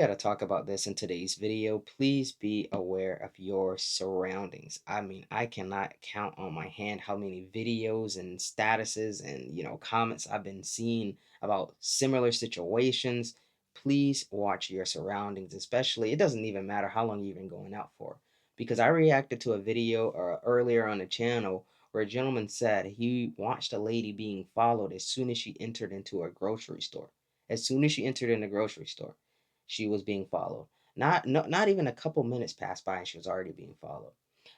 Gotta talk about this in today's video. Please be aware of your surroundings. I mean, I cannot count on my hand how many videos and statuses and comments I've been seeing about similar situations. Please watch your surroundings, especially it doesn't even matter how long you've been going out for. Because I reacted to a video earlier on the channel where a gentleman said he watched a lady being followed as soon as she entered into a grocery store. As soon as she entered in the grocery store she was being followed. Not even a couple minutes passed by and she was already being followed.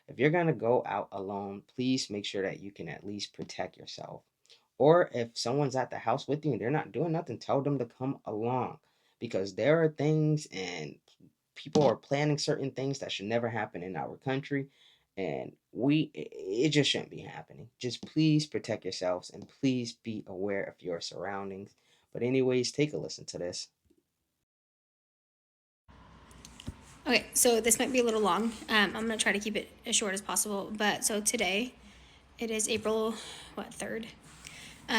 If you're gonna go out alone, please make sure that you can at least protect yourself. Or if someone's at the house with you and they're not doing nothing, tell them to come along. Because there are things and people are planning certain things that should never happen in our country. And it just shouldn't be happening. Just please protect yourselves and please be aware of your surroundings. But anyways, take a listen to this. Okay, so this might be a little long. I'm gonna try to keep it as short as possible. But so today, it is April, what, 3rd?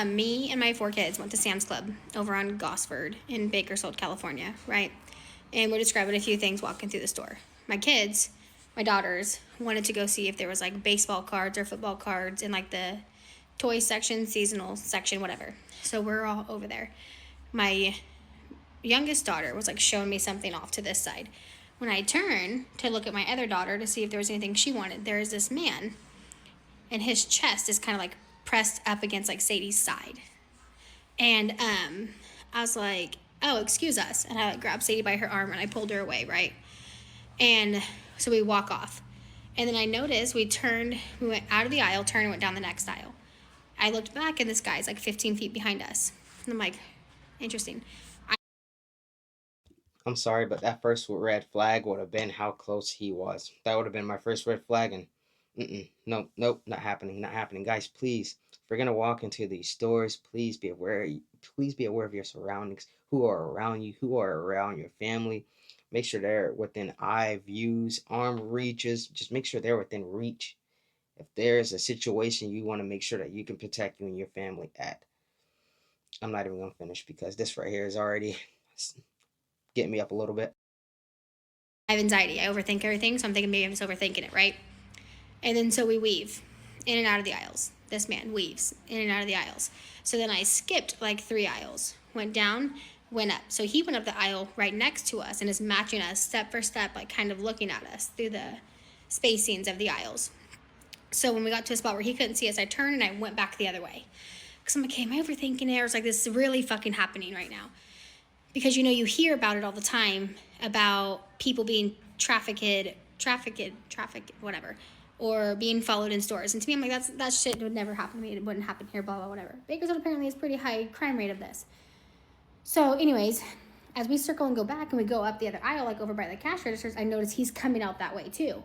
Me and my 4 kids went to Sam's Club over on Gosford in Bakersfield, California, right? And we're describing a few things walking through the store. My kids, my daughters, wanted to go see if there was like baseball cards or football cards in like the toy section, seasonal section, whatever. So we're all over there. My youngest daughter was like showing me something off to this side. When I turn to look at my other daughter to see if there was anything she wanted, there is this man, and his chest is kind of like pressed up against like Sadie's side. And I was like, "Oh, excuse us," and I like grabbed Sadie by her arm and I pulled her away, right? And so we walk off, and then I noticed we went out of the aisle, turned, and went down the next aisle. I looked back, and this guy's like 15 feet behind us. And I'm like, interesting. I'm sorry, but that first red flag would have been how close he was. That would have been my first red flag, and nope, nope, not happening, not happening, guys. Please, if we're gonna walk into these stores, please be aware. Please be aware of your surroundings, who are around you, who are around your family. Make sure they're within eye views, arm reaches. Just make sure they're within reach. If there's a situation you want to make sure that you can protect you and your family at. I'm not even gonna finish because this right here is already getting me up a little bit. I have anxiety. I overthink everything, so I'm thinking maybe I'm just overthinking it, right? And then so we weave in and out of the aisles. This man weaves in and out of the aisles. So then I skipped like 3 aisles, went down, went up. So he went up the aisle right next to us and is matching us step for step, like kind of looking at us through the spacings of the aisles. So when we got to a spot where he couldn't see us, I turned and I went back the other way. Because I'm like, hey, am I overthinking it? I was like, this is really fucking happening right now. Because you hear about it all the time about people being whatever, or being followed in stores. And to me, I'm like, that shit would never happen to me. It wouldn't happen here, blah blah whatever. Bakersfield apparently has pretty high crime rate of this. So, anyways, as we circle and go back and we go up the other aisle, like over by the cash registers, I notice he's coming out that way too.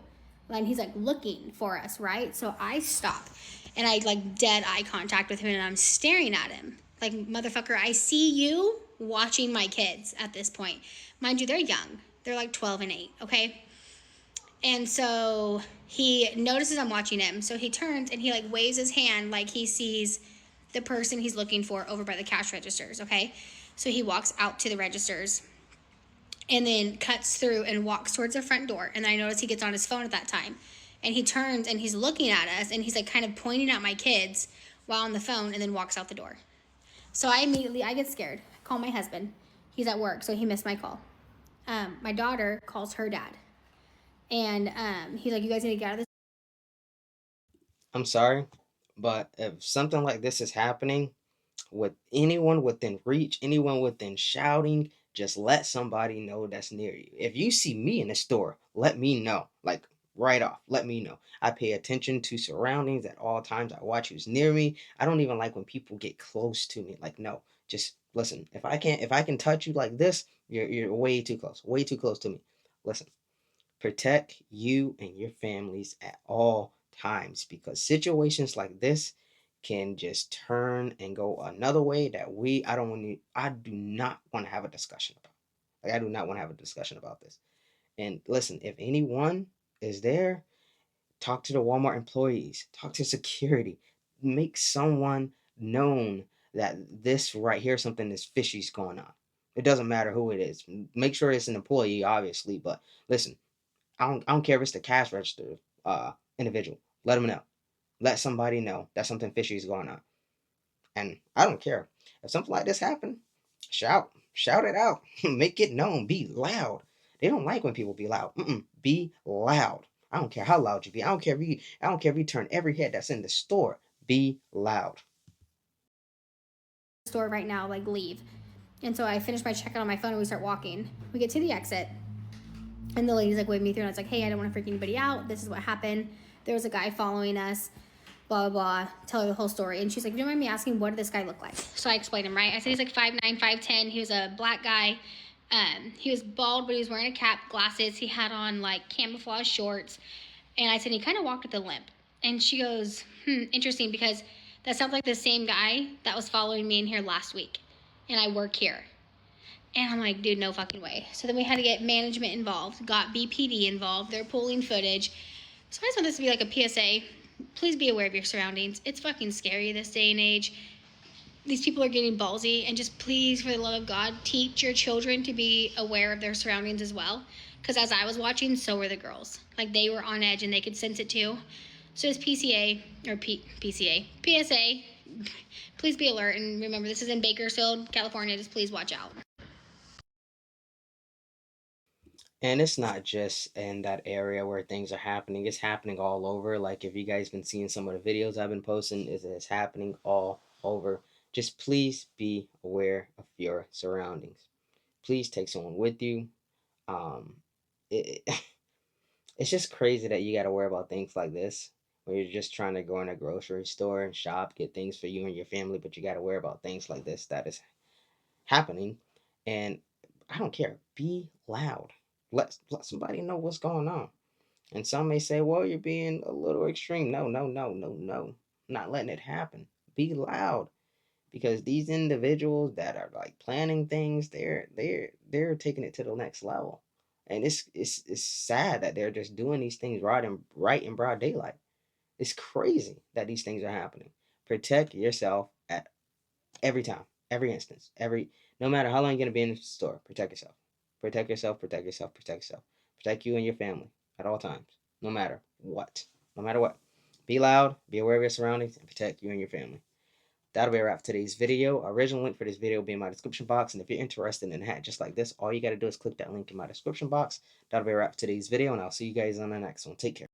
And he's like looking for us, right? So I stop and I like dead eye contact with him and I'm staring at him. Like, motherfucker, I see you watching my kids at this point. Mind you, they're young. They're like 12 and 8, okay? And so he notices I'm watching him. So he turns and he like waves his hand like he sees the person he's looking for over by the cash registers, okay? So he walks out to the registers and then cuts through and walks towards the front door. And then I notice he gets on his phone at that time. And he turns and he's looking at us and he's like kind of pointing at my kids while on the phone and then walks out the door. So I get scared. I call my husband. He's at work, so he missed my call. My daughter calls her dad. And he's like, you guys need to get out of this. I'm sorry, but if something like this is happening with anyone within reach, anyone within shouting, just let somebody know that's near you. If you see me in the store, let me know. Like right off, let me know. I pay attention to surroundings at all times. I watch who's near me. I don't even like when people get close to me. Like, no, just listen. If I can touch you like this, you're way too close to me. Listen, protect you and your families at all times because situations like this can just turn and go another way that I do not want to have a discussion about. Like I do not want to have a discussion about this. And listen, if anyone is there, talk to the Walmart employees, talk to security, make someone known that this right here something is fishy's going on. It doesn't matter who it is. Make sure it's an employee, obviously. But listen, I don't care if it's the cash register individual. Let them know. Let somebody know that something fishy is going on. And I don't care if something like this happen. Shout it out. Make it known. Be loud. They don't like when people be loud. Be loud. I don't care how loud you be. I don't care if you turn every head that's in the store. Be loud. Store right now, like leave. And so I finish my checkout on my phone and we start walking. We get to the exit and the lady's like waving me through and I was like, hey, I don't want to freak anybody out. This is what happened. There was a guy following us, blah, blah, blah, tell her the whole story. And she's like, do you mind me asking, what did this guy look like? So I explained him, right? I said he's like 5'9", 5'10". He was a black guy. He was bald, but he was wearing a cap, glasses. He had on like camouflage shorts. And I said, he kind of walked with a limp. And she goes, interesting, because that sounds like the same guy that was following me in here last week. And I work here. And I'm like, dude, no fucking way. So then we had to get management involved, got BPD involved. They're pulling footage. So I just want this to be like a PSA. Please be aware of your surroundings. It's fucking scary this day and age. These people are getting ballsy, and just please, for the love of God, teach your children to be aware of their surroundings as well. Because as I was watching, so were the girls. Like, they were on edge and they could sense it too. So it's PCA, or PCA, PSA. Please be alert, and remember, this is in Bakersfield, California. Just please watch out. And it's not just in that area where things are happening. It's happening all over. Like if you guys been seeing some of the videos I've been posting, it's happening all over. Just please be aware of your surroundings. Please take someone with you. Um, it it's just crazy that you got to worry about things like this when you're just trying to go in a grocery store and shop, get things for you and your family, but you got to worry about things like this that is happening. And I don't care. Be loud. Let somebody know what's going on. And some may say, well, you're being a little extreme. No, no, no, no, no. I'm not letting it happen. Be loud. Because these individuals that are like planning things, they're taking it to the next level. And it's sad that they're just doing these things right in broad daylight. It's crazy that these things are happening. Protect yourself at every time, every instance, every no matter how long you're gonna be in the store, protect yourself. Protect yourself, protect yourself, protect yourself. Protect you and your family at all times, no matter what. No matter what. Be loud, be aware of your surroundings, and protect you and your family. That'll be a wrap for today's video. Original link for this video will be in my description box. And if you're interested in a hat just like this, all you got to do is click that link in my description box. That'll be a wrap for today's video, and I'll see you guys on the next one. Take care.